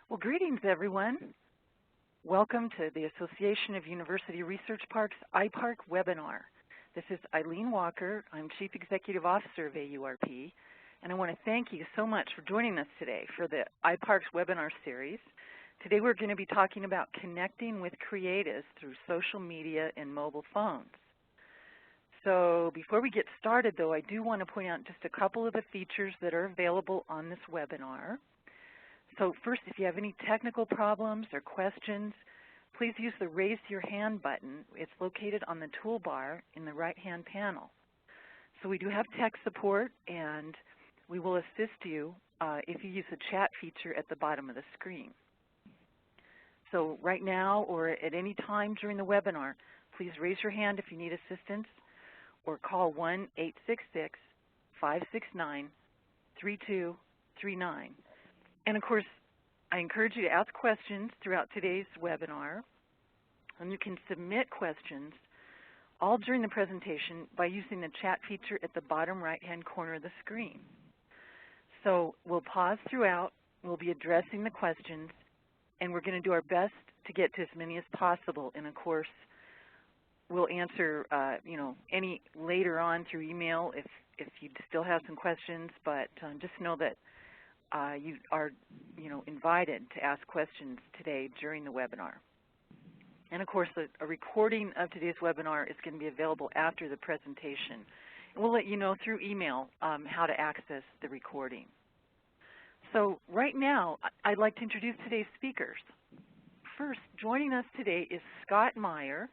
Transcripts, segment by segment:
Well, greetings, everyone. Welcome to the Association of University Research Parks iPark webinar. This is Eileen Walker. I'm Chief Executive Officer of AURP, and I want to thank you so much for joining us today for the iParks webinar series. Today we're going to be talking about connecting with creatives through social media and mobile phones. So before we get started, though, I do want to point out just a couple of the features that are available on this webinar. So first, if you have any technical problems or questions, please use the Raise Your Hand button. It's located on the toolbar in the right-hand panel. So we do have tech support, and we will assist you if you use the chat feature at the bottom of the screen. So right now or at any time during the webinar, please raise your hand if you need assistance or call 1-866-569-3239. And of course, I encourage you to ask questions throughout today's webinar, and you can submit questions all during the presentation by using the chat feature at the bottom right-hand corner of the screen. So we'll pause throughout, we'll be addressing the questions, and we're going to do our best to get to as many as possible. And of course, we'll answer any later on through email if you still have some questions, but just know that you are invited to ask questions today during the webinar. And of course, a recording of today's webinar is going to be available after the presentation. And we'll let you know through email how to access the recording. So right now, I'd like to introduce today's speakers. First, joining us today is Scott Meyer.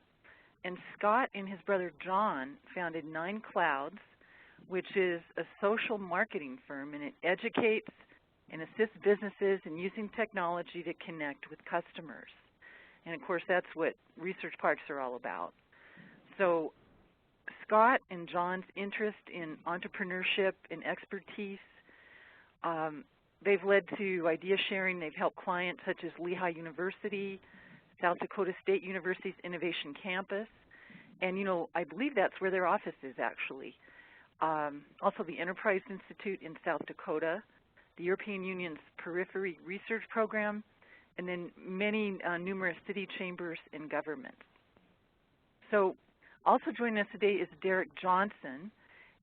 And Scott and his brother John founded 9Clouds, which is a social marketing firm, and it educates and assists businesses in using technology to connect with customers. And of course, that's what research parks are all about. So Scott and John's interest in entrepreneurship and expertise, they've led to idea sharing. They've helped clients such as Lehigh University, South Dakota State University's Innovation Campus, and I believe that's where their office is actually. Also the Enterprise Institute in South Dakota, the European Union's Periphery Research Program, and then many numerous city chambers and governments. So also joining us today is Derek Johnson,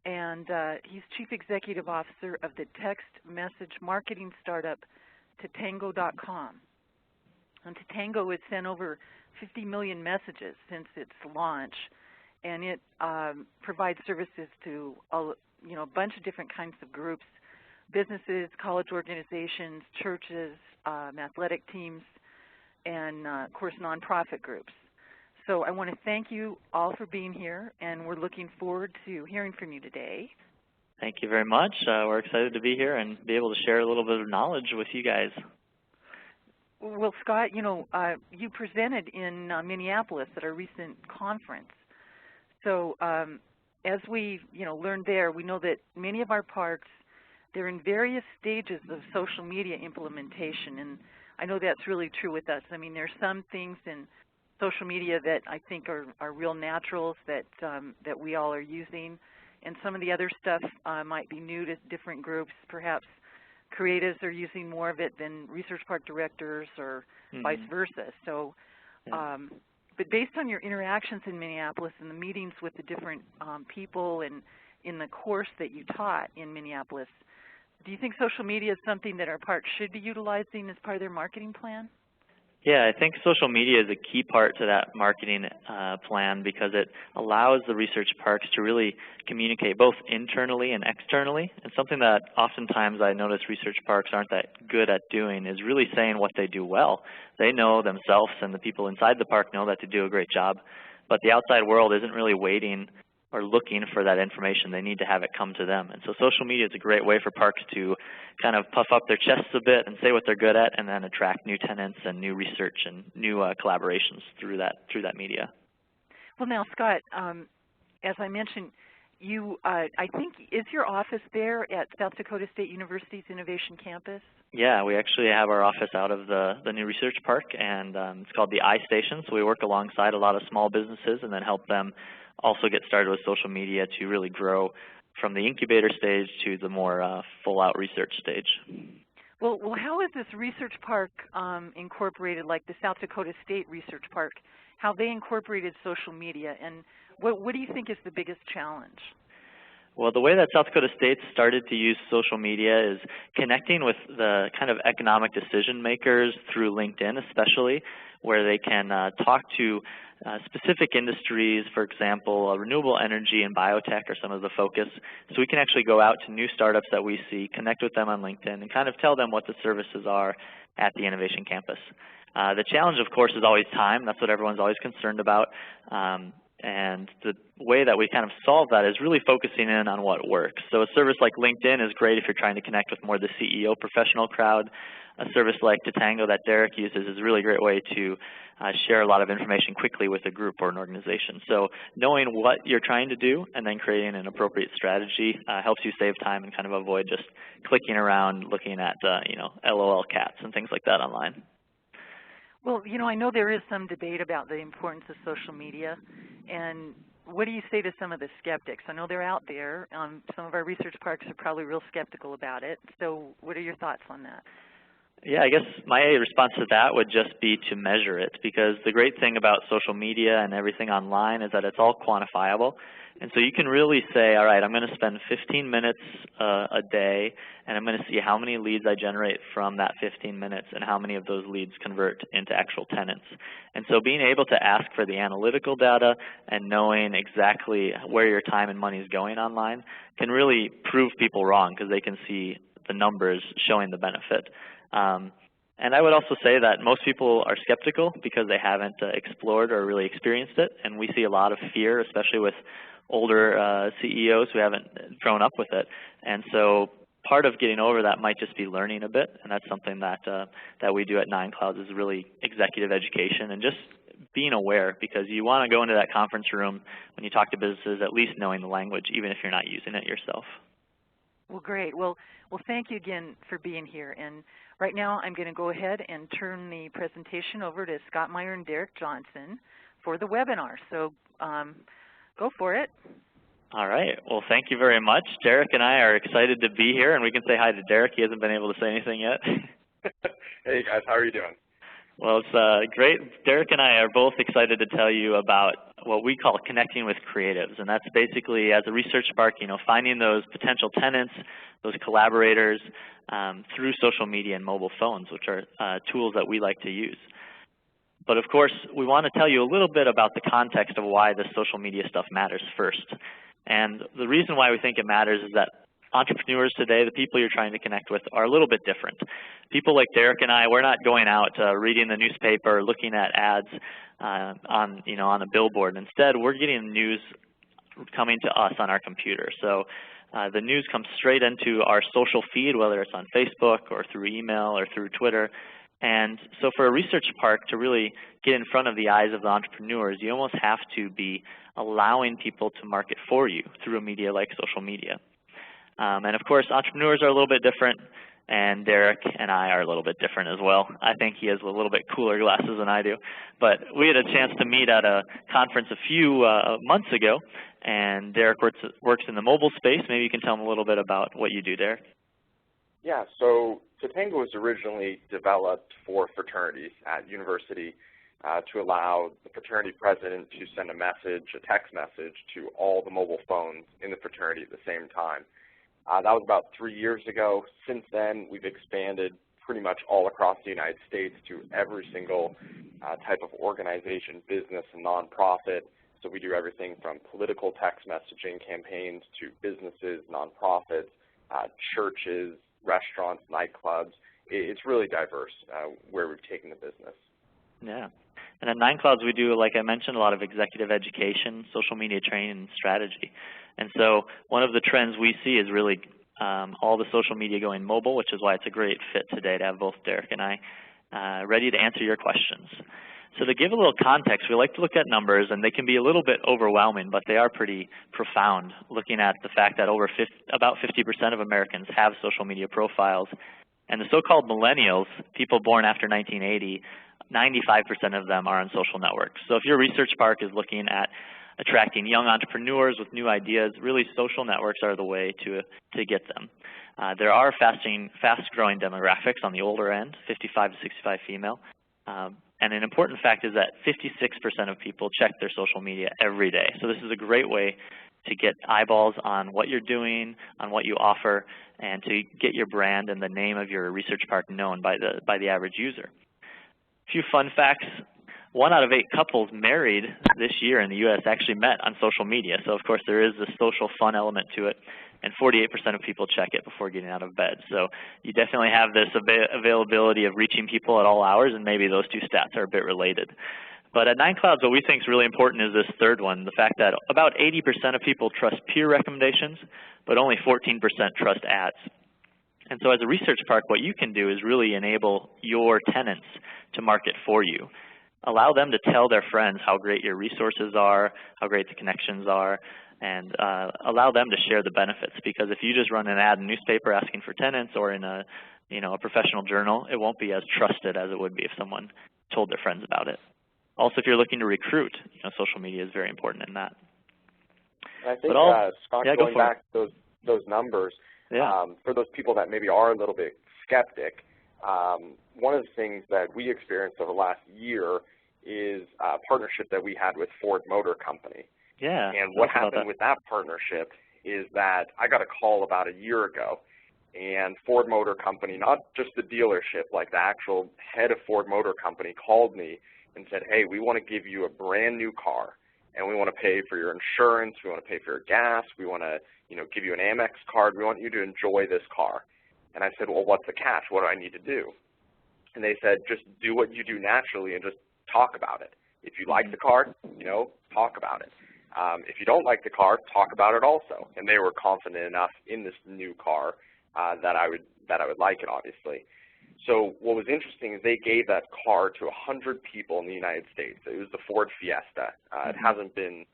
and he's Chief Executive Officer of the text message marketing startup Tatango.com. And Tatango has sent over 50 million messages since its launch, and it provides services to a bunch of different kinds of groups: businesses, college organizations, churches, athletic teams, and of course nonprofit groups. So I want to thank you all for being here, and we're looking forward to hearing from you today. Thank you very much. We're excited to be here and be able to share a little bit of knowledge with you guys. Well, Scott, you presented in Minneapolis at our recent conference. So as we learned there, we know that many of our parks, they're in various stages of social media implementation, and I know that's really true with us. I mean, there's some things in social media that I think are real naturals that we all are using, and some of the other stuff might be new to different groups. Perhaps creatives are using more of it than research park directors, or vice versa. So, but based on your interactions in Minneapolis and the meetings with the different people and in the course that you taught in Minneapolis, do you think social media is something that our parks should be utilizing as part of their marketing plan? Yeah, I think social media is a key part to that marketing plan because it allows the research parks to really communicate both internally and externally. And something that oftentimes I notice research parks aren't that good at doing is really saying what they do well. They know themselves, and the people inside the park know that they do a great job, but the outside world isn't really waiting or looking for that information. They need to have it come to them. And so social media is a great way for parks to kind of puff up their chests a bit and say what they're good at, and then attract new tenants and new research and new collaborations through that media. Well, now, Scott, as I mentioned, I think, is your office there at South Dakota State University's Innovation Campus? Yeah, we actually have our office out of the new research park, and it's called the iStation. So we work alongside a lot of small businesses and then help them also get started with social media to really grow from the incubator stage to the more full-out research stage. Well, how is this research park incorporated, like the South Dakota State Research Park, how they incorporated social media, and what do you think is the biggest challenge? Well, the way that South Dakota State started to use social media is connecting with the kind of economic decision makers through LinkedIn especially, where they can talk to specific industries, for example, renewable energy and biotech are some of the focus. So we can actually go out to new startups that we see, connect with them on LinkedIn, and kind of tell them what the services are at the Innovation Campus. The challenge, of course, is always time. That's what everyone's always concerned about. And the way that we kind of solve that is really focusing in on what works. So a service like LinkedIn is great if you're trying to connect with more of the CEO professional crowd. A service like Tatango that Derek uses is a really great way to share a lot of information quickly with a group or an organization. So knowing what you're trying to do and then creating an appropriate strategy helps you save time and kind of avoid just clicking around looking at LOL cats and things like that online. Well, I know there is some debate about the importance of social media, and what do you say to some of the skeptics? I know they're out there. Some of our research parks are probably real skeptical about it. So what are your thoughts on that? Yeah, I guess my response to that would just be to measure it, because the great thing about social media and everything online is that it's all quantifiable. And so you can really say, all right, I'm going to spend 15 minutes a day, and I'm going to see how many leads I generate from that 15 minutes and how many of those leads convert into actual tenants. And so being able to ask for the analytical data and knowing exactly where your time and money is going online can really prove people wrong, because they can see the numbers showing the benefit. And I would also say that most people are skeptical because they haven't explored or really experienced it, and we see a lot of fear, especially with older CEOs who haven't grown up with it. And so part of getting over that might just be learning a bit, and that's something that that we do at 9Clouds, is really executive education and just being aware, because you want to go into that conference room when you talk to businesses at least knowing the language, even if you're not using it yourself. Well, great. Well, thank you again for being here. And right now I'm going to go ahead and turn the presentation over to Scott Meyer and Derek Johnson for the webinar. So go for it. All right. Well, thank you very much. Derek and I are excited to be here, and we can say hi to Derek. He hasn't been able to say anything yet. Hey, guys. How are you doing? Well, it's great. Derek and I are both excited to tell you about what we call connecting with creatives, and that's basically, as a research park, finding those potential tenants, those collaborators through social media and mobile phones, which are tools that we like to use. But of course, we want to tell you a little bit about the context of why this social media stuff matters first. And the reason why we think it matters is that entrepreneurs today, the people you're trying to connect with, are a little bit different. People like Derek and I, we're not going out reading the newspaper, looking at ads on a billboard. Instead, we're getting news coming to us on our computer. So the news comes straight into our social feed, whether it's on Facebook or through email or through Twitter. And so for a research park to really get in front of the eyes of the entrepreneurs, you almost have to be allowing people to market for you through a media like social media. And of course, entrepreneurs are a little bit different, and Derek and I are a little bit different as well. I think he has a little bit cooler glasses than I do. But we had a chance to meet at a conference a few months ago, and Derek works in the mobile space. Maybe you can tell him a little bit about what you do, Derek. Yeah, so Tatango was originally developed for fraternities at university to allow the fraternity president to send a text message to all the mobile phones in the fraternity at the same time. That was about 3 years ago. Since then, we've expanded pretty much all across the United States to every single type of organization, business, and nonprofit. So we do everything from political text messaging campaigns to businesses, nonprofits, churches, restaurants, nightclubs. It's really diverse where we've taken the business. Yeah. And at 9Clouds, we do, like I mentioned, a lot of executive education, social media training, and strategy. And so one of the trends we see is really all the social media going mobile, which is why it's a great fit today to have both Derek and I ready to answer your questions. So to give a little context, we like to look at numbers, and they can be a little bit overwhelming, but they are pretty profound, looking at the fact that about 50% of Americans have social media profiles. And the so-called millennials, people born after 1980, 95% of them are on social networks. So if your research park is looking at attracting young entrepreneurs with new ideas. Really, social networks are the way to get them. There are fast-growing demographics on the older end, 55 to 65 female. And an important fact is that 56% of people check their social media every day. So this is a great way to get eyeballs on what you're doing, on what you offer, and to get your brand and the name of your research park known by the average user. A few fun facts. 1 out of 8 couples married this year in the U.S. actually met on social media. So of course there is a social fun element to it. And 48% of people check it before getting out of bed. So you definitely have this availability of reaching people at all hours, and maybe those two stats are a bit related. But at 9Clouds, what we think is really important is this third one, the fact that about 80% of people trust peer recommendations, but only 14% trust ads. And so as a research park, what you can do is really enable your tenants to market for you. Allow them to tell their friends how great your resources are, how great the connections are, and allow them to share the benefits. Because if you just run an ad in a newspaper asking for tenants or in a professional journal, it won't be as trusted as it would be if someone told their friends about it. Also, if you're looking to recruit, social media is very important in that. I think, Scott, going back to those numbers, for those people that maybe are a little bit skeptic, one of the things that we experienced over the last year is a partnership that we had with Ford Motor Company. Yeah. And what happened with that partnership is that I got a call about a year ago, and Ford Motor Company, not just the dealership, like the actual head of Ford Motor Company called me and said, hey, we want to give you a brand new car, and we want to pay for your insurance, we want to pay for your gas, we want to give you an Amex card, we want you to enjoy this car. And I said, well, what's the catch? What do I need to do? And they said, just do what you do naturally and just talk about it. If you like the car, talk about it. If you don't like the car, talk about it also. And they were confident enough in this new car that I would like it, obviously. So what was interesting is they gave that car to 100 people in the United States. It was the Ford Fiesta. It hasn't been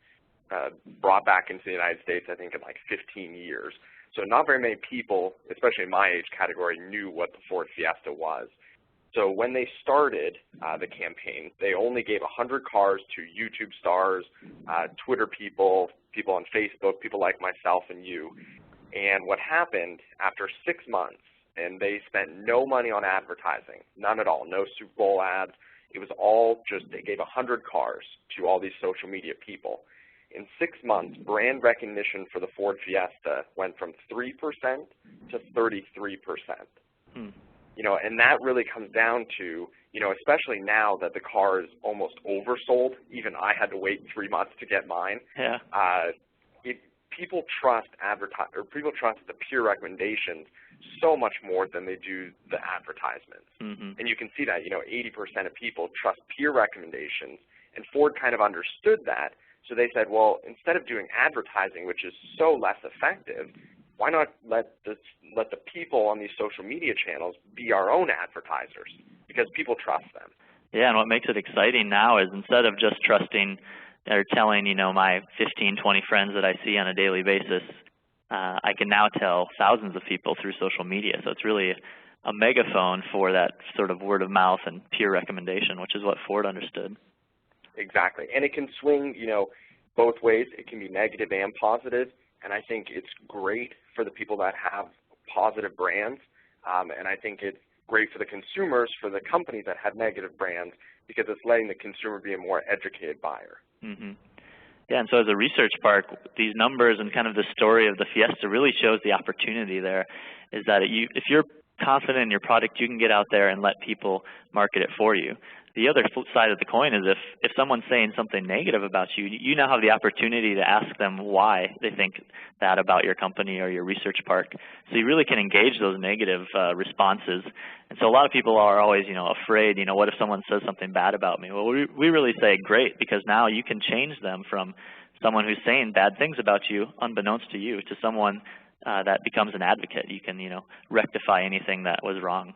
brought back into the United States, I think, in like 15 years. So not very many people, especially in my age category, knew what the Ford Fiesta was. So when they started the campaign, they only gave 100 cars to YouTube stars, Twitter people, people on Facebook, people like myself and you. And what happened after 6 months, and they spent no money on advertising, none at all, no Super Bowl ads. It was all just they gave 100 cars to all these social media people. In 6 months, brand recognition for the Ford Fiesta went from 3% to 33%. And that really comes down to, especially now that the car is almost oversold. Even I had to wait 3 months to get mine. Yeah. People trust the peer recommendations so much more than they do the advertisements. And you can see that, 80% of people trust peer recommendations, and Ford kind of understood that. So they said, well, instead of doing advertising, which is so less effective, why not let the people on these social media channels be our own advertisers, because people trust them. Yeah, and what makes it exciting now is instead of just trusting or telling, my 15, 20 friends that I see on a daily basis, I can now tell thousands of people through social media. So it's really a megaphone for that sort of word of mouth and peer recommendation, which is what Ford understood. Exactly. And it can swing, both ways. It can be negative and positive. And I think it's great for the people that have positive brands. And I think it's great for the consumers, for the companies that have negative brands, because it's letting the consumer be a more educated buyer. Yeah, and so as a research park, these numbers and kind of the story of the Fiesta really shows the opportunity there, is that if you're confident in your product, you can get out there and let people market it for you. The other flip side of the coin is if someone's saying something negative about you, you now have the opportunity to ask them why they think that about your company or your research park. So you really can engage those negative responses. And so a lot of people are always, afraid, what if someone says something bad about me? Well, we really say great, because now you can change them from someone who's saying bad things about you, unbeknownst to you, to someone that becomes an advocate. You can, rectify anything that was wrong.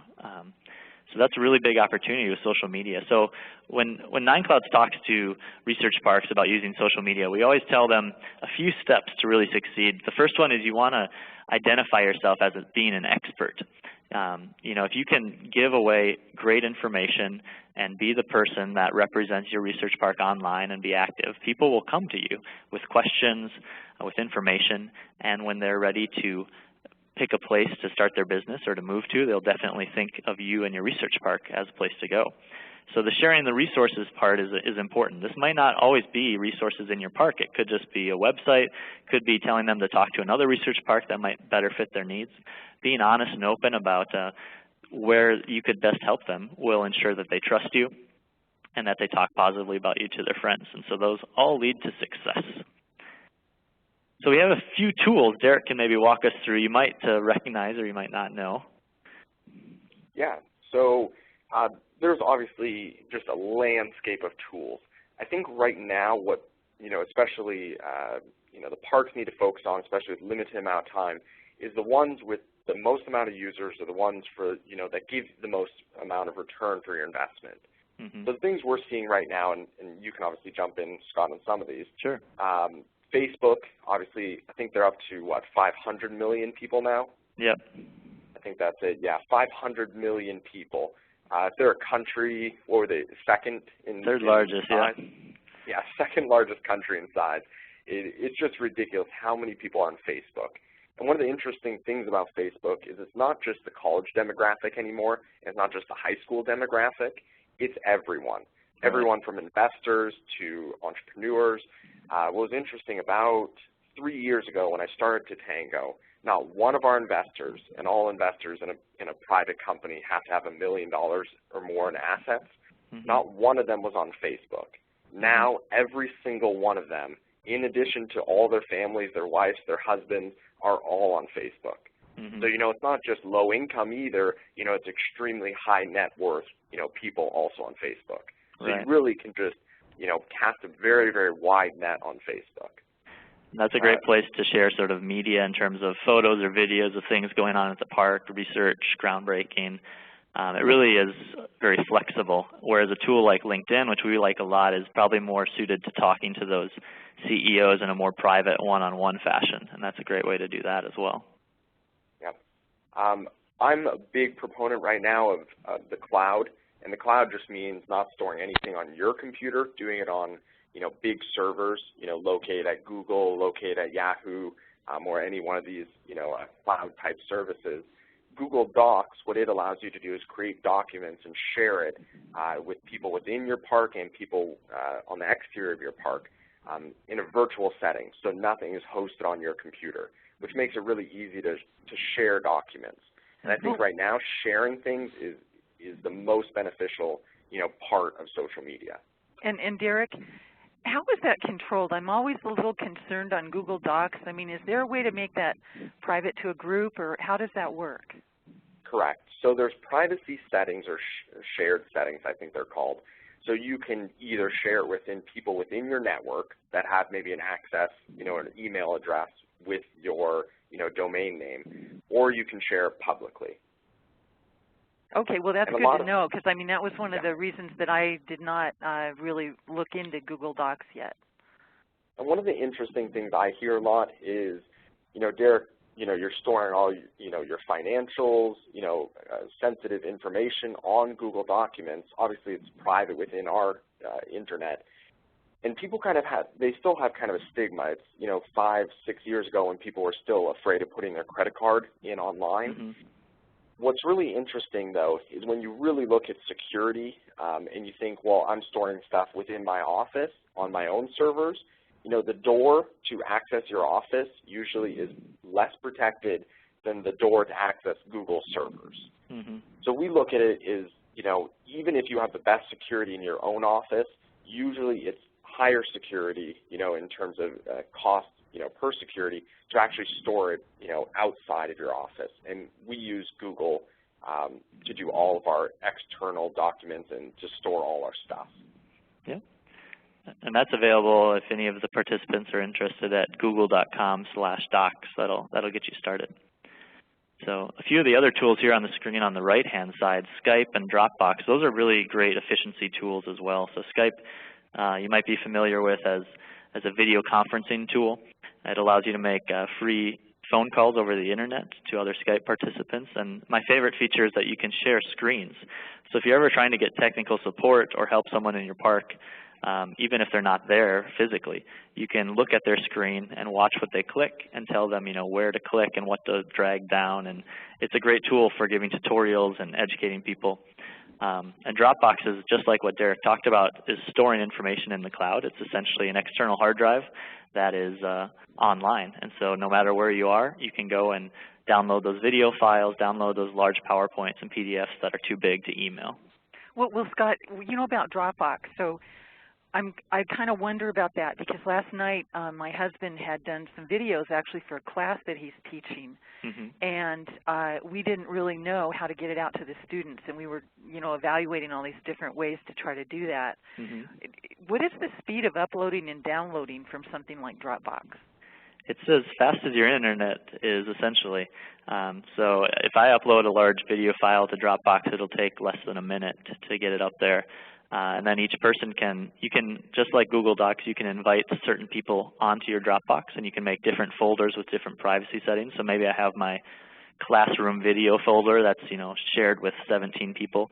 So that's a really big opportunity with social media. So when Nine Clouds talks to research parks about using social media, we always tell them a few steps to really succeed. The first one is you want to identify yourself as being an expert. You know, if you can give away great information and be the person that represents your research park online and be active, people will come to you with questions, with information, and when they're ready to pick a place to start their business or to move to, they'll definitely think of you and your research park as a place to go. So the sharing the resources part is important. This might not always be resources in your park. It could just be a website, could be telling them to talk to another research park that might better fit their needs. Being honest and open about where you could best help them will ensure that they trust you and that they talk positively about you to their friends. And so those all lead to success. So we have a few tools Derek can maybe walk us through. You might recognize or you might not know. Yeah, so there's obviously just a landscape of tools. I think right now what, especially, the parks need to focus on, especially with limited amount of time, is the ones with the most amount of users or the ones for, that give the most amount of return for your investment. Mm-hmm. So the things we're seeing right now, and you can obviously jump in, Scott, on some of these. Sure. Facebook, obviously, I think they're up to, 500 million people now? Yep. I think that's it, yeah, 500 million people. If they're a country, what were they, second in third largest, size? Yeah. Yeah, second largest country in size. It's just ridiculous how many people are on Facebook. And one of the interesting things about Facebook is it's not just the college demographic anymore, it's not just the high school demographic, it's everyone. Everyone from investors to entrepreneurs. What was interesting, about 3 years ago when I started Tatango, not one of our investors, and all investors in a private company have to have $1 million or more in assets, not one of them was on Facebook. Now every single one of them, in addition to all their families, their wives, their husbands, are all on Facebook. So, it's not just low income either, it's extremely high net worth, people also on Facebook. So you really can just, cast a very, very wide net on Facebook. That's a great place to share sort of media in terms of photos or videos of things going on at the park, research, groundbreaking. It really is very flexible, whereas a tool like LinkedIn, which we like a lot, is probably more suited to talking to those CEOs in a more private one-on-one fashion, and that's a great way to do that as well. Yep. I'm a big proponent right now of the cloud, and the cloud just means not storing anything on your computer, doing it on big servers, located at Google, located at Yahoo, or any one of these, cloud-type services. Google Docs, what it allows you to do is create documents and share it with people within your park and people on the exterior of your park in a virtual setting, so nothing is hosted on your computer, which makes it really easy to share documents. And I think right now sharing things is the most beneficial, part of social media. And Derek, how is that controlled? I'm always a little concerned on Google Docs. I mean, is there a way to make that private to a group, or how does that work? Correct. So there's privacy settings or shared settings, I think they're called. So you can either share it within people within your network that have maybe an access, an email address with your, domain name, or you can share it publicly. Okay, well, that's good to know, because, I mean, that was one of the reasons that I did not really look into Google Docs yet. And one of the interesting things I hear a lot is, Derek, you're storing all, your financials, sensitive information on Google Documents. Obviously, it's private within our internet. And people they still have kind of a stigma. It's, 5, 6 years ago when people were still afraid of putting their credit card in online. What's really interesting, though, is when you really look at security and you think, well, I'm storing stuff within my office on my own servers, the door to access your office usually is less protected than the door to access Google servers. So we look at it as, even if you have the best security in your own office, usually it's higher security, in terms of cost, per security, to actually store it, outside of your office. And we use Google to do all of our external documents and to store all our stuff. Yeah. And that's available if any of the participants are interested at google.com/docs. That'll get you started. So a few of the other tools here on the screen on the right-hand side, Skype and Dropbox, those are really great efficiency tools as well. So Skype you might be familiar with as a video conferencing tool. It allows you to make free phone calls over the internet to other Skype participants. And my favorite feature is that you can share screens. So if you're ever trying to get technical support or help someone in your park, even if they're not there physically, you can look at their screen and watch what they click and tell them, where to click and what to drag down. And it's a great tool for giving tutorials and educating people. And Dropbox is just like what Derek talked about, is storing information in the cloud. It's essentially an external hard drive that is online. And so no matter where you are, you can go and download those video files, download those large PowerPoints and PDFs that are too big to email. Well, Scott, you know about Dropbox, so I kind of wonder about that, because last night my husband had done some videos actually for a class that he's teaching, and we didn't really know how to get it out to the students, and we were evaluating all these different ways to try to do that. What is the speed of uploading and downloading from something like Dropbox? It's as fast as your internet is, essentially. So if I upload a large video file to Dropbox, it'll take less than a minute to get it up there. And then each person you can, just like Google Docs, you can invite certain people onto your Dropbox, and you can make different folders with different privacy settings. So maybe I have my classroom video folder that's, shared with 17 people,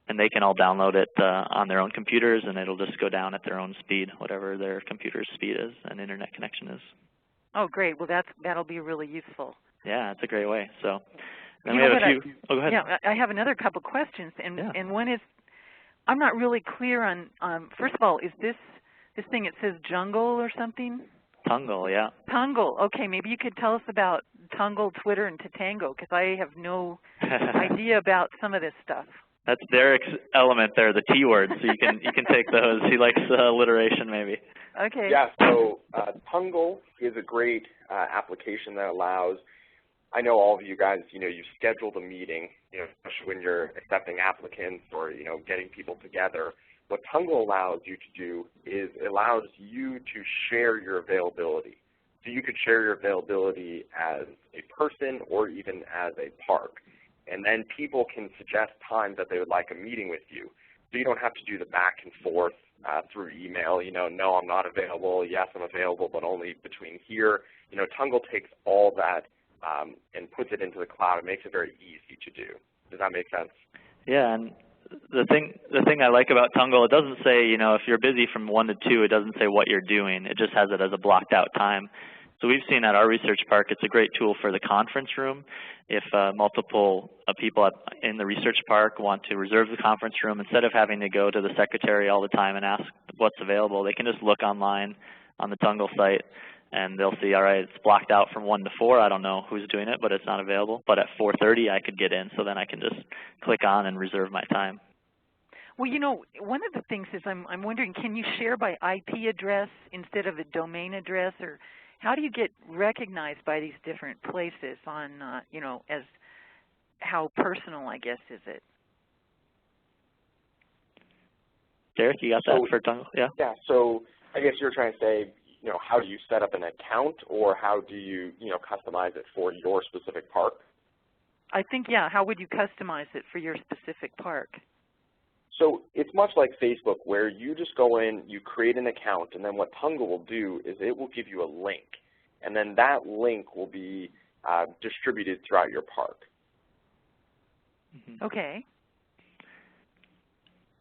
and they can all download it on their own computers, and it'll just go down at their own speed, whatever their computer's speed is and internet connection is. Oh, great. Well, that'll be really useful. Yeah, it's a great way. So then we have a few. Oh, go ahead. Yeah, I have another couple questions, and one is, I'm not really clear on, first of all, is this thing, it says Jungle or something? Tungle, yeah. Tungle. Okay, maybe you could tell us about Tungle, Twitter, and Tatango, because I have no idea about some of this stuff. That's Derek's element there, the T words. So you can take those. He likes alliteration, maybe. Okay. Yeah. So Tungle is a great application that allows. I know all of you guys. You've scheduled a meeting. Especially when you're accepting applicants or getting people together. What Tungle allows you to do is it allows you to share your availability. So you could share your availability as a person or even as a park. And then people can suggest times that they would like a meeting with you. So you don't have to do the back and forth through email, no, I'm not available, yes, I'm available, but only between here. Tungle takes all that and puts it into the cloud. It makes it very easy to do. Does that make sense? Yeah, and the thing I like about Tungle, it doesn't say, if you're busy from 1 to 2, it doesn't say what you're doing. It just has it as a blocked out time. So we've seen at our research park, it's a great tool for the conference room. If multiple people in the research park want to reserve the conference room, instead of having to go to the secretary all the time and ask what's available, they can just look online on the Tungle site, and they'll see, all right, it's blocked out from 1 to 4. I don't know who's doing it, but it's not available. But at 4:30, I could get in, so then I can just click on and reserve my time. Well, one of the things is I'm wondering, can you share by IP address instead of a domain address, or how do you get recognized by these different places on, as how personal, I guess, is it? Derek, you got that for Tungle? Yeah. Yeah. So I guess you're trying to say, how do you set up an account, or how do you, customize it for your specific park? I think, yeah. How would you customize it for your specific park? So it's much like Facebook, where you just go in, you create an account, and then what Tungle will do is it will give you a link, and then that link will be distributed throughout your park. Okay.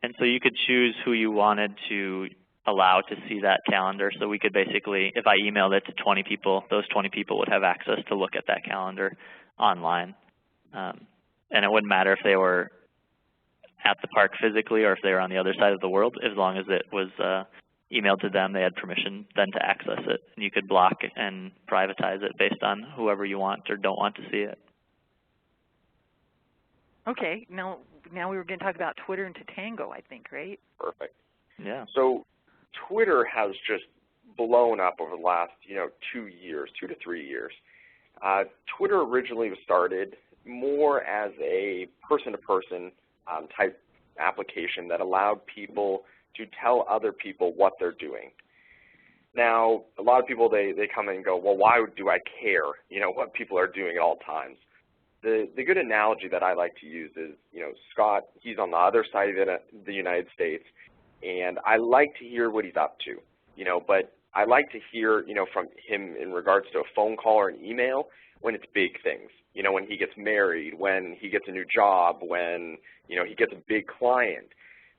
And so you could choose who you wanted to allow to see that calendar. So we could basically, if I emailed it to 20 people, those 20 people would have access to look at that calendar online. And it wouldn't matter if they were at the park physically or if they were on the other side of the world. As long as it was emailed to them, they had permission then to access it. And you could block and privatize it based on whoever you want or don't want to see it. Okay. Now we were going to talk about Twitter and Tatango, I think, right? Perfect. Yeah. So Twitter has just blown up over the last, 2 to 3 years. Twitter originally was started more as a person-to-person type application that allowed people to tell other people what they're doing. Now, a lot of people, they come in and go, well, why do I care, what people are doing at all times? the good analogy that I like to use is, Scott, he's on the other side of the United States, and I like to hear what he's up to, but I like to hear, from him in regards to a phone call or an email when it's big things, when he gets married, when he gets a new job, when, he gets a big client.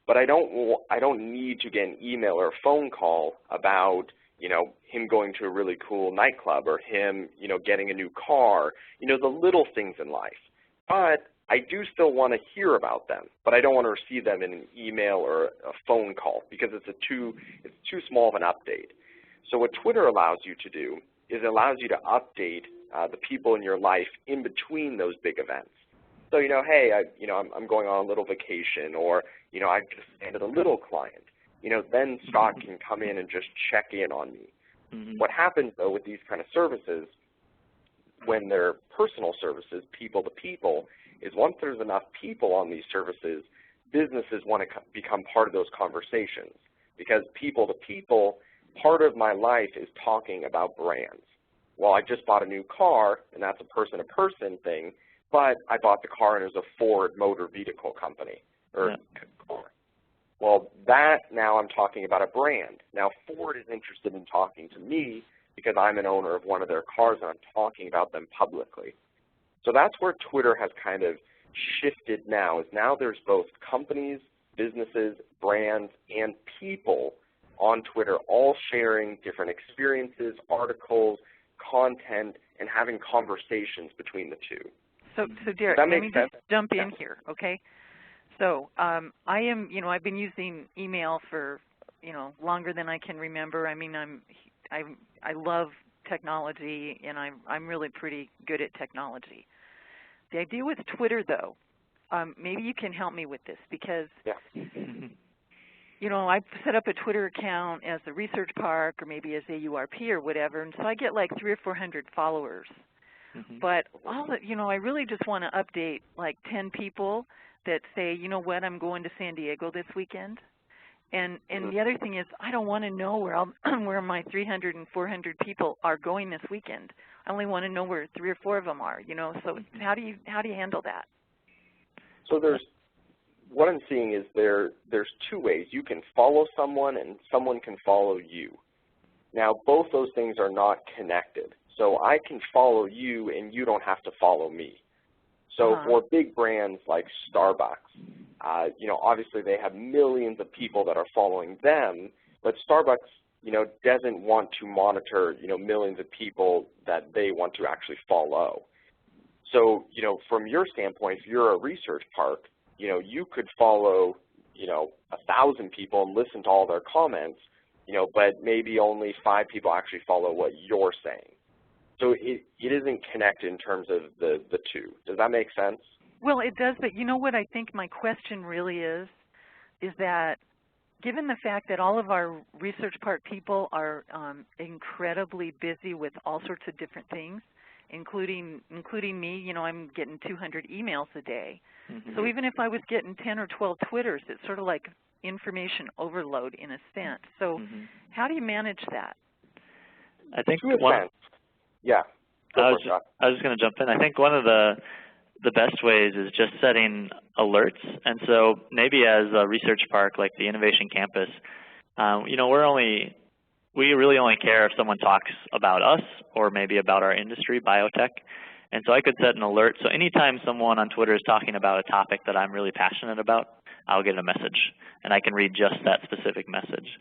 But I don't need to get an email or a phone call about, him going to a really cool nightclub or him, getting a new car, the little things in life. But I do still want to hear about them, but I don't want to receive them in an email or a phone call because it's too small of an update. So what Twitter allows you to do is it allows you to update the people in your life in between those big events. So, hey, I'm going on a little vacation, or, I've just landed a little client. Then Scott can come in and just check in on me. Mm-hmm. What happens, though, with these kind of services, when they're personal services, people to people, is once there's enough people on these services, businesses want to become part of those conversations. Because people to people, part of my life is talking about brands. Well, I just bought a new car, and that's a person-to-person thing, but I bought the car and it was a Ford Motor Vehicle Company, or car. Well, that now I'm talking about a brand. Now, Ford is interested in talking to me because I'm an owner of one of their cars and I'm talking about them publicly. So that's where Twitter has kind of shifted now, is now there's both companies, businesses, brands, and people on Twitter all sharing different experiences, articles, content, and having conversations between the two. So Derek, let me just jump in here, okay? So I am, I've been using email for, longer than I can remember. I mean, I love technology, and I'm really pretty good at technology. The idea with Twitter, though, maybe you can help me with this because, I set up a Twitter account as a research park or maybe as AURP or whatever, and so I get like 300 or 400 followers. Mm-hmm. But I really just want to update like 10 people that say, you know what, I'm going to San Diego this weekend. And the other thing is, I don't want to know where my 300 and 400 people are going this weekend. I only want to know where 3 or 4 of them are. So how do you handle that? So what I'm seeing is there's 2 ways. You can follow someone and someone can follow you. Now, both those things are not connected. So I can follow you and you don't have to follow me. So for big brands like Starbucks, obviously they have millions of people that are following them, but Starbucks, doesn't want to monitor, millions of people that they want to actually follow. So, from your standpoint, if you're a research park, you could follow, 1,000 people and listen to all their comments, but maybe only 5 people actually follow what you're saying. So it isn't connected in terms of the 2. Does that make sense? Well, it does, but you know what I think my question really is that given the fact that all of our research park people are incredibly busy with all sorts of different things, including me, I'm getting 200 emails a day. Mm-hmm. So even if I was getting 10 or 12 Twitters, it's sort of like information overload in a sense. So how do you manage that? I think Yeah. I was just going to jump in. I think one of the best ways is just setting alerts. And so maybe as a research park like the Innovation Campus, we really only care if someone talks about us or maybe about our industry, biotech. And so I could set an alert. So anytime someone on Twitter is talking about a topic that I'm really passionate about, I'll get a message, and I can read just that specific message.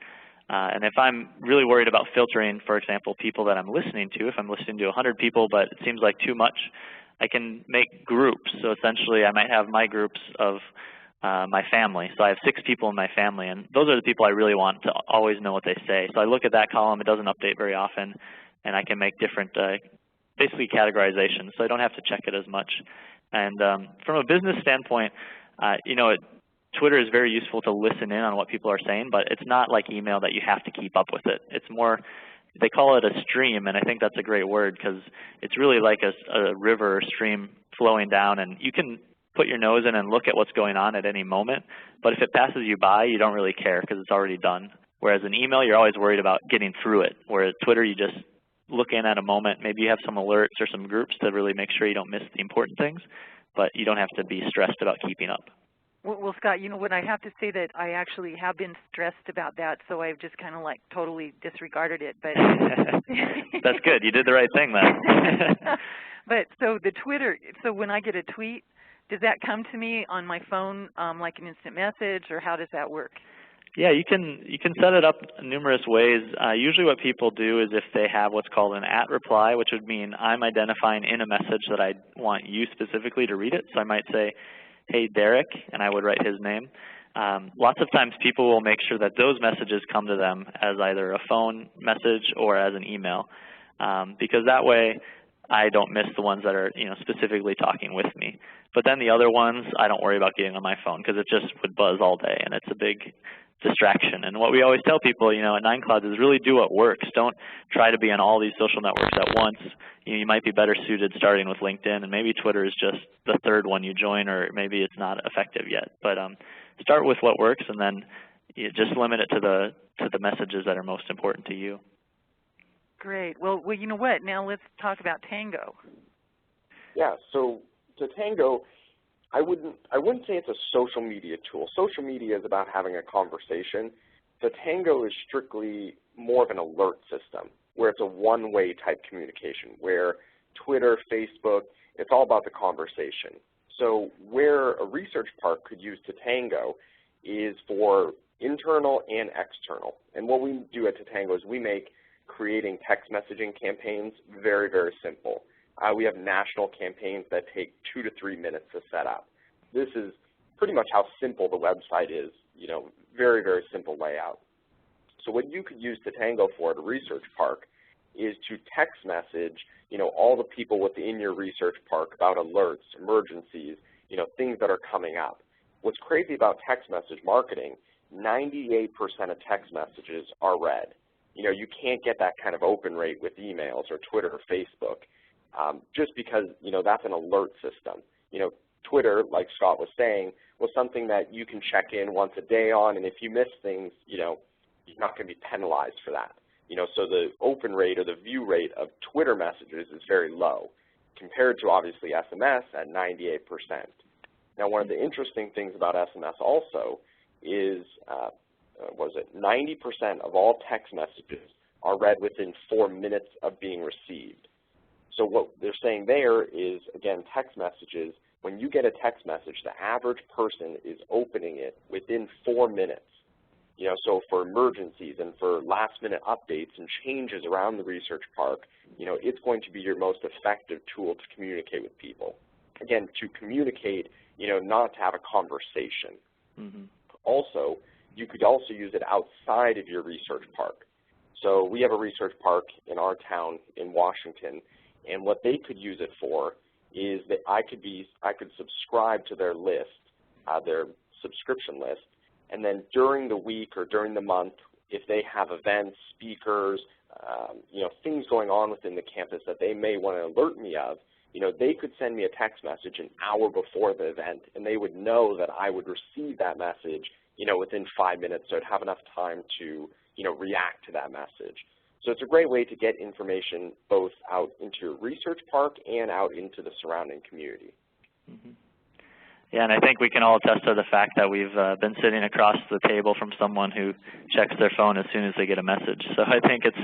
And if I'm really worried about filtering, for example, people that I'm listening to, if I'm listening to 100 people but it seems like too much, I can make groups. So essentially I might have my groups of my family. So I have 6 people in my family, and those are the people I really want to always know what they say. So I look at that column. It doesn't update very often, and I can make different basically categorizations, so I don't have to check it as much. And from a business standpoint, Twitter is very useful to listen in on what people are saying, but it's not like email that you have to keep up with it. It's more, they call it a stream, and I think that's a great word because it's really like a river or stream flowing down, and you can put your nose in and look at what's going on at any moment, but if it passes you by, you don't really care because it's already done. Whereas an email, you're always worried about getting through it, whereas Twitter, you just look in at a moment. Maybe you have some alerts or some groups to really make sure you don't miss the important things, but you don't have to be stressed about keeping up. Well, Scott, you know what, I have to say that I actually have been stressed about that, so I've just kind of like totally disregarded it. But that's good. You did the right thing then. But so the Twitter, so when I get a tweet, does that come to me on my phone like an instant message, or how does that work? Yeah, you can set it up numerous ways. Usually what people do is if they have what's called an @reply, which would mean I'm identifying in a message that I want you specifically to read it. So I might say, hey, Derek, and I would write his name. Lots of times people will make sure that those messages come to them as either a phone message or as an email, because that way I don't miss the ones that are specifically talking with me. But then the other ones I don't worry about getting on my phone because it just would buzz all day and it's a big distraction. And what we always tell people at 9Clouds is really do what works. Don't try to be on all these social networks at once. You might be better suited starting with LinkedIn, and maybe Twitter is just the third one you join, or maybe it's not effective yet. But start with what works, and then you just limit it to the messages that are most important to you. Great. Well, you know what? Now let's talk about Tango. Yeah. So to Tango, I wouldn't say it's a social media tool. Social media is about having a conversation. The Tango is strictly more of an alert system, where it's a one-way type communication, where Twitter, Facebook, it's all about the conversation. So where a research park could use Tatango is for internal and external. And what we do at Tatango is we make creating text messaging campaigns very, very simple. We have national campaigns that take 2 to 3 minutes to set up. This is pretty much how simple the website is, very, very simple layout. So what you could use Tatango for at a research park is to text message, all the people within your research park about alerts, emergencies, things that are coming up. What's crazy about text message marketing, 98% of text messages are read. You can't get that kind of open rate with emails or Twitter or Facebook. Just because, that's an alert system. Twitter, like Scott was saying, was something that you can check in once a day on, and if you miss things, you're not going to be penalized for that. So the open rate or the view rate of Twitter messages is very low, compared to obviously SMS at 98%. Now, one of the interesting things about SMS also is, 90% of all text messages are read within 4 minutes of being received. So what they're saying there is, again, text messages, when you get a text message, the average person is opening it within 4 minutes. So for emergencies and for last-minute updates and changes around the research park, it's going to be your most effective tool to communicate with people. Again, to communicate, not to have a conversation. Mm-hmm. Also, you could also use it outside of your research park. So we have a research park in our town in Washington, and what they could use it for is that I could subscribe to their list, their subscription list, and then during the week or during the month, if they have events, speakers, things going on within the campus that they may want to alert me of, they could send me a text message an hour before the event, and they would know that I would receive that message, within 5 minutes, so I'd have enough time to, react to that message. So it's a great way to get information both out into your research park and out into the surrounding community. Mm-hmm. Yeah, and I think we can all attest to the fact that we've been sitting across the table from someone who checks their phone as soon as they get a message. So I think it's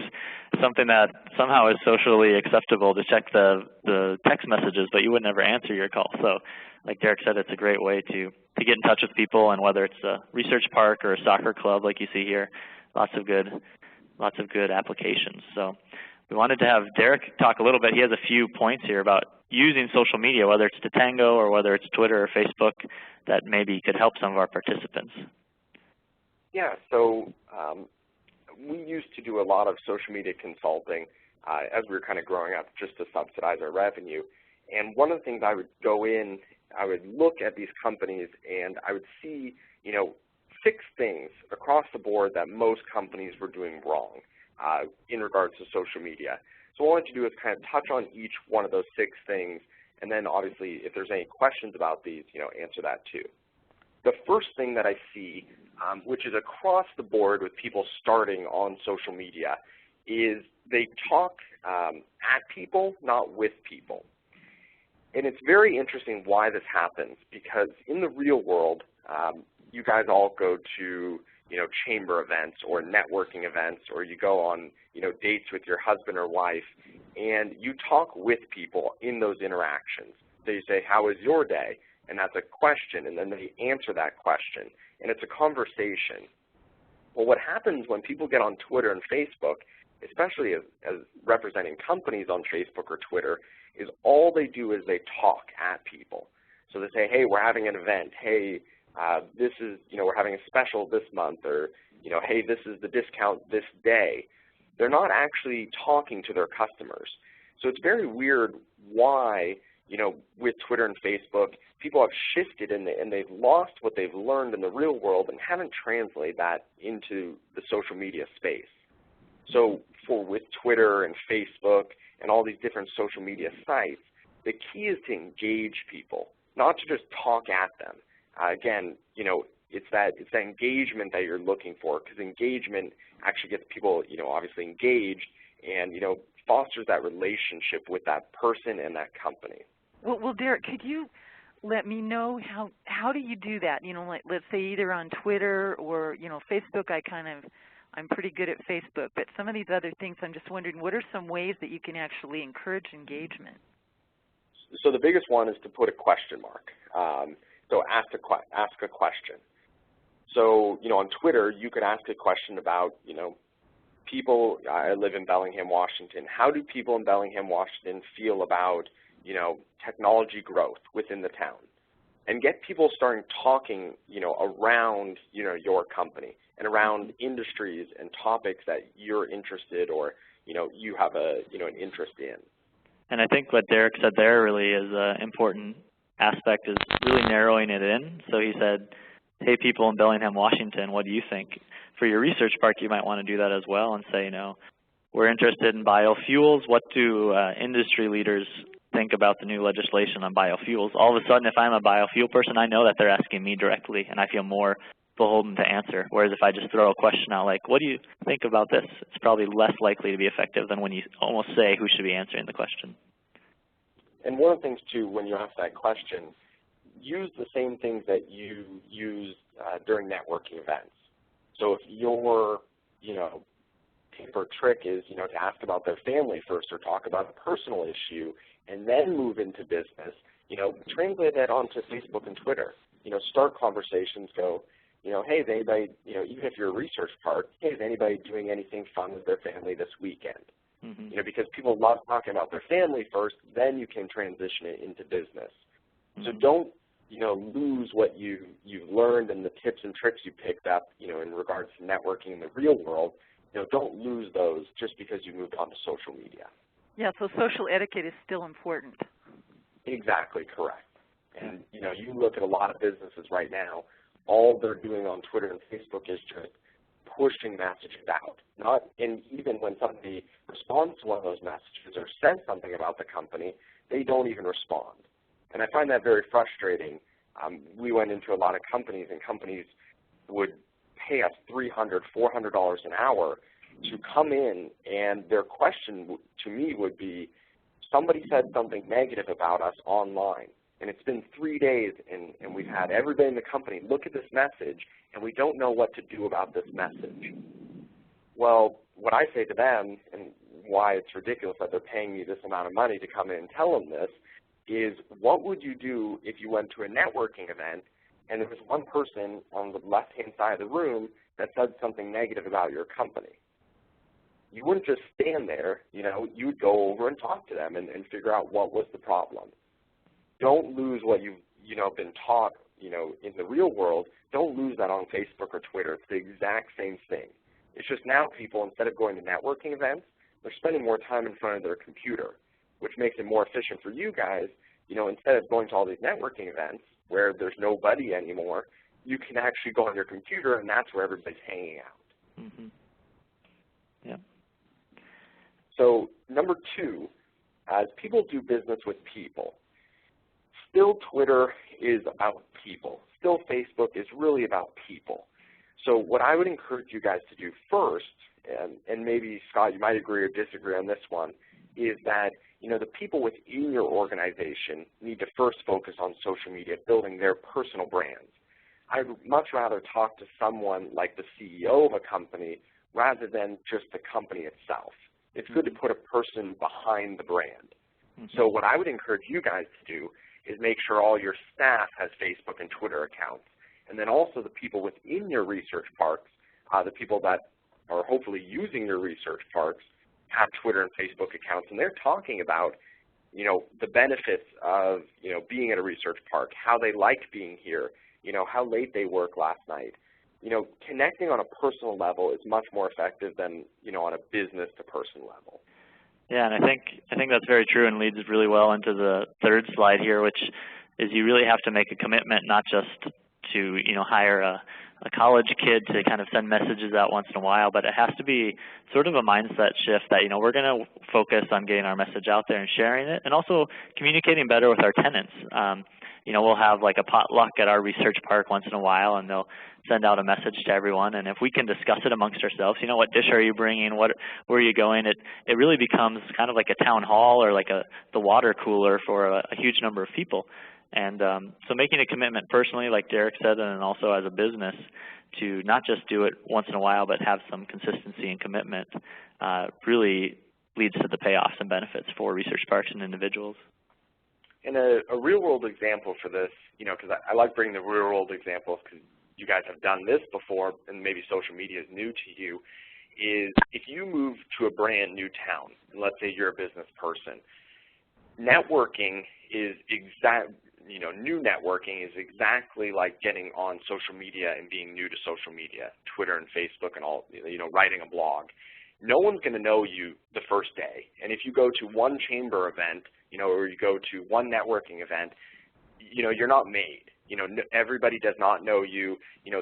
something that somehow is socially acceptable to check the text messages, but you would never answer your call. So like Derek said, it's a great way to get in touch with people, and whether it's a research park or a soccer club like you see here, lots of good applications. So we wanted to have Derek talk a little bit. He has a few points here about using social media, whether it's Tatango or whether it's Twitter or Facebook, that maybe could help some of our participants. Yeah, so we used to do a lot of social media consulting as we were kind of growing up just to subsidize our revenue. And one of the things I would go in, I would look at these companies and I would see, 6 things across the board that most companies were doing wrong in regards to social media. So what I wanted to do is kind of touch on each one of those 6 things, and then obviously if there's any questions about these, answer that too. The first thing that I see, which is across the board with people starting on social media, is they talk at people, not with people. And it's very interesting why this happens, because in the real world, you guys all go to chamber events or networking events, or you go on dates with your husband or wife, and you talk with people in those interactions. So you say, how was your day? And that's a question, and then they answer that question, and it's a conversation. Well, what happens when people get on Twitter and Facebook, especially as representing companies on Facebook or Twitter, is all they do is they talk at people. So they say, hey, we're having an event. Hey, this is, we're having a special this month, or, hey, this is the discount this day. They're not actually talking to their customers. So it's very weird why, with Twitter and Facebook, people have shifted and they've lost what they've learned in the real world and haven't translated that into the social media space. So with Twitter and Facebook and all these different social media sites, the key is to engage people, not to just talk at them. Again, it's that engagement that you're looking for, because engagement actually gets people, obviously engaged and, fosters that relationship with that person and that company. Well, Derek, could you let me know how do you do that? Like, let's say either on Twitter or Facebook. I'm pretty good at Facebook, but some of these other things, I'm just wondering, what are some ways that you can actually encourage engagement? So the biggest one is to put a question mark. So ask a question. So on Twitter, you could ask a question about people. I live in Bellingham, Washington. How do people in Bellingham, Washington feel about technology growth within the town? And get people starting talking around your company and around industries and topics that you're interested or you have an interest in. And I think what Derek said there really is an important aspect, is really narrowing it in. So he said, hey, people in Bellingham, Washington, what do you think? For your research park, you might want to do that as well and say, we're interested in biofuels. What do industry leaders think about the new legislation on biofuels? All of a sudden, if I'm a biofuel person, I know that they're asking me directly, and I feel more beholden to answer. Whereas if I just throw a question out like, what do you think about this? It's probably less likely to be effective than when you almost say who should be answering the question. And one of the things, too, when you ask that question, use the same things that you use during networking events. So if your, tip or trick is, to ask about their family first or talk about a personal issue and then move into business, translate that onto Facebook and Twitter. Start conversations, go, hey, is anybody, even if you're a research park, hey, is anybody doing anything fun with their family this weekend? Mm-hmm. Because people love talking about their family first, then you can transition it into business. Mm-hmm. So don't, lose what you've learned and the tips and tricks you picked up, in regards to networking in the real world. Don't lose those just because you moved on to social media. Yeah, so social etiquette is still important. Exactly correct. And, you look at a lot of businesses right now, all they're doing on Twitter and Facebook is just pushing messages out. And even when somebody responds to one of those messages or says something about the company, they don't even respond. And I find that very frustrating. We went into a lot of companies, and companies would pay us $300, $400 an hour to come in, and their question to me would be, somebody said something negative about us online, and it's been 3 days, and we've had everybody in the company look at this message, and we don't know what to do about this message. Well, what I say to them, and why it's ridiculous that they're paying me this amount of money to come in and tell them this, is what would you do if you went to a networking event and there was one person on the left-hand side of the room that said something negative about your company? You wouldn't just stand there, you would go over and talk to them and figure out what was the problem. Don't lose what you've, been taught, in the real world. Don't lose that on Facebook or Twitter. It's the exact same thing. It's just now people, instead of going to networking events, they're spending more time in front of their computer, which makes it more efficient for you guys. Instead of going to all these networking events where there's nobody anymore, you can actually go on your computer, and that's where everybody's hanging out. Mm-hmm. Yeah. So number 2, as people do business with people, still Twitter is about people. Still Facebook is really about people. So what I would encourage you guys to do first and maybe Scott, you might agree or disagree on this one, is that the people within your organization need to first focus on social media, building their personal brands. I'd much rather talk to someone like the CEO of a company rather than just the company itself. It's good to put a person behind the brand. So what I would encourage you guys to do is make sure all your staff has Facebook and Twitter accounts, and then also the people within your research parks, the people that are hopefully using your research parks, have Twitter and Facebook accounts, and they're talking about, the benefits of, being at a research park, how they like being here, how late they work last night. Connecting on a personal level is much more effective than, on a business-to-person level. Yeah, and I think that's very true and leads really well into the third slide here, which is you really have to make a commitment not just to, hire a college kid to kind of send messages out once in a while, but it has to be sort of a mindset shift that, we're going to focus on getting our message out there and sharing it, and also communicating better with our tenants. We'll have like a potluck at our research park once in a while, and they'll send out a message to everyone, and if we can discuss it amongst ourselves, what dish are you bringing, where are you going, it really becomes kind of like a town hall or like the water cooler for a huge number of people. And so making a commitment personally, like Derek said, and also as a business, to not just do it once in a while, but have some consistency and commitment, really leads to the payoffs and benefits for research parks and individuals. And a real-world example for this, because I like bringing the real-world examples because you guys have done this before and maybe social media is new to you, is if you move to a brand new town, and let's say you're a business person, networking is new networking is exactly like getting on social media and being new to social media, Twitter and Facebook and all, writing a blog. No one's going to know you the first day. And if you go to one chamber event, or you go to one networking event, you're not made. Everybody does not know you.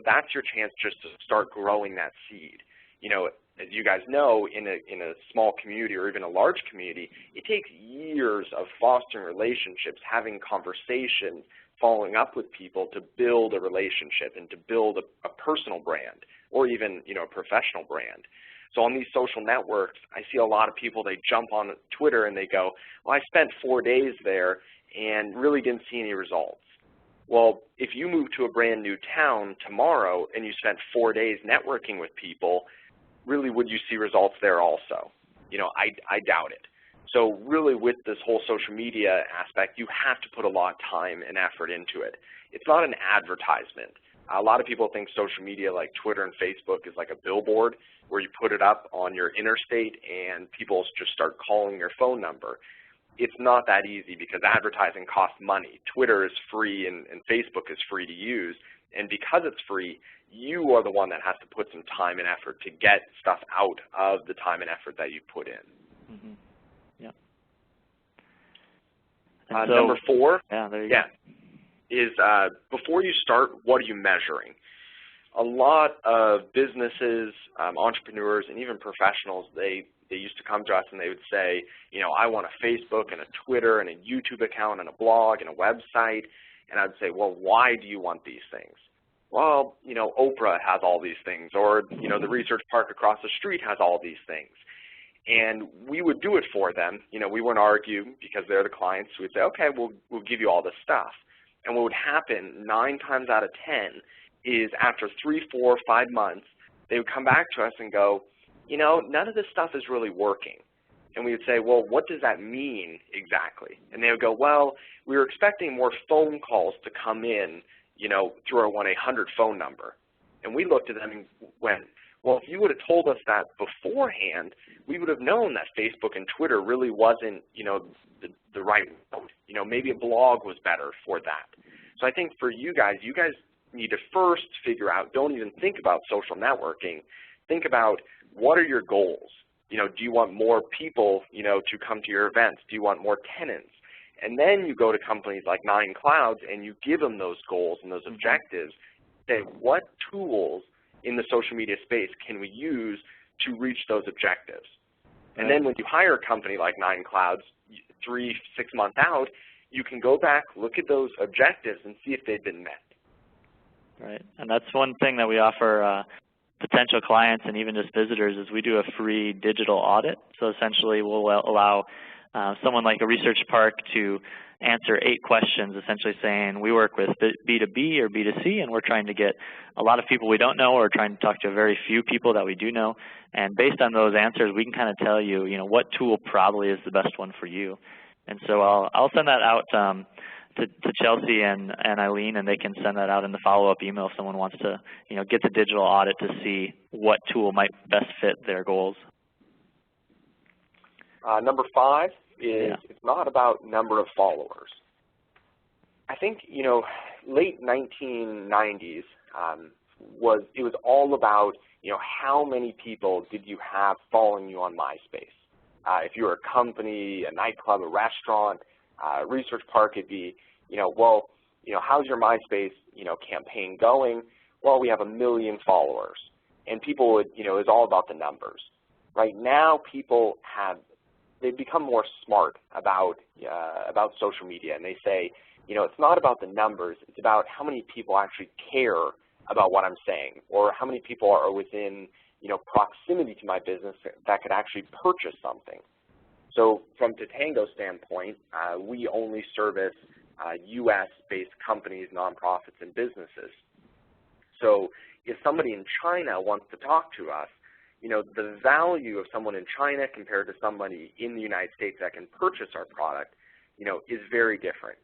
That's your chance just to start growing that seed. As you guys know, in a small community or even a large community, it takes years of fostering relationships, having conversations, following up with people to build a relationship and to build a personal brand or even, a professional brand. So on these social networks, I see a lot of people, they jump on Twitter and they go, well, I spent 4 days there and really didn't see any results. Well, if you move to a brand new town tomorrow and you spent 4 days networking with people, really would you see results there also? I doubt it. So really with this whole social media aspect, you have to put a lot of time and effort into it. It's not an advertisement. A lot of people think social media like Twitter and Facebook is like a billboard where you put it up on your interstate and people just start calling your phone number. It's not that easy because advertising costs money. Twitter is free and Facebook is free to use. And because it's free, you are the one that has to put some time and effort to get stuff out of the time and effort that you put in. Mm-hmm. Yeah. So, number 4, there you go. Is before you start, what are you measuring? A lot of businesses, entrepreneurs, and even professionals, they used to come to us and they would say, I want a Facebook and a Twitter and a YouTube account and a blog and a website. And I'd say, well, why do you want these things? Well, Oprah has all these things, or, the research park across the street has all these things. And we would do it for them. We wouldn't argue because they're the clients. So we'd say, okay, we'll give you all this stuff. And what would happen 9 times out of 10 is after 3, 4, 5 months, they would come back to us and go, none of this stuff is really working. And we would say, well, what does that mean exactly? And they would go, well, we were expecting more phone calls to come in, through our 1-800 phone number. And we looked at them and went, well, if you would have told us that beforehand, we would have known that Facebook and Twitter really wasn't, the right route. Maybe a blog was better for that. So I think for you guys need to first figure out, don't even think about social networking. Think about what are your goals. Do you want more people, to come to your events? Do you want more tenants? And then you go to companies like 9 Clouds and you give them those goals and those objectives. Say, what tools in the social media space can we use to reach those objectives? And then when you hire a company like 9 Clouds, 3-6 months out, you can go back, look at those objectives, and see if they've been met. Right, and that's one thing that we offer potential clients and even just visitors is we do a free digital audit. So essentially we'll allow someone like a research park to answer 8 questions, essentially saying we work with B2B or B2C, and we're trying to get a lot of people we don't know or trying to talk to a very few people that we do know. And based on those answers, we can kind of tell you, what tool probably is the best one for you. And so I'll send that out to Chelsea and Eileen, and they can send that out in the follow-up email if someone wants to, get the digital audit to see what tool might best fit their goals. Number 5 is it's not about number of followers. I think, late 1990s it was all about, how many people did you have following you on MySpace? If you were a company, a nightclub, a restaurant, research park, it'd be, how's your MySpace, campaign going? Well, we have 1 million followers. And people would, it's all about the numbers. Right now, people they've become more smart about social media, and they say, it's not about the numbers, it's about how many people actually care about what I'm saying, or how many people are within, proximity to my business that could actually purchase something. So from Tatango's standpoint, we only service U.S.-based companies, nonprofits, and businesses. So if somebody in China wants to talk to us, the value of someone in China compared to somebody in the United States that can purchase our product, is very different.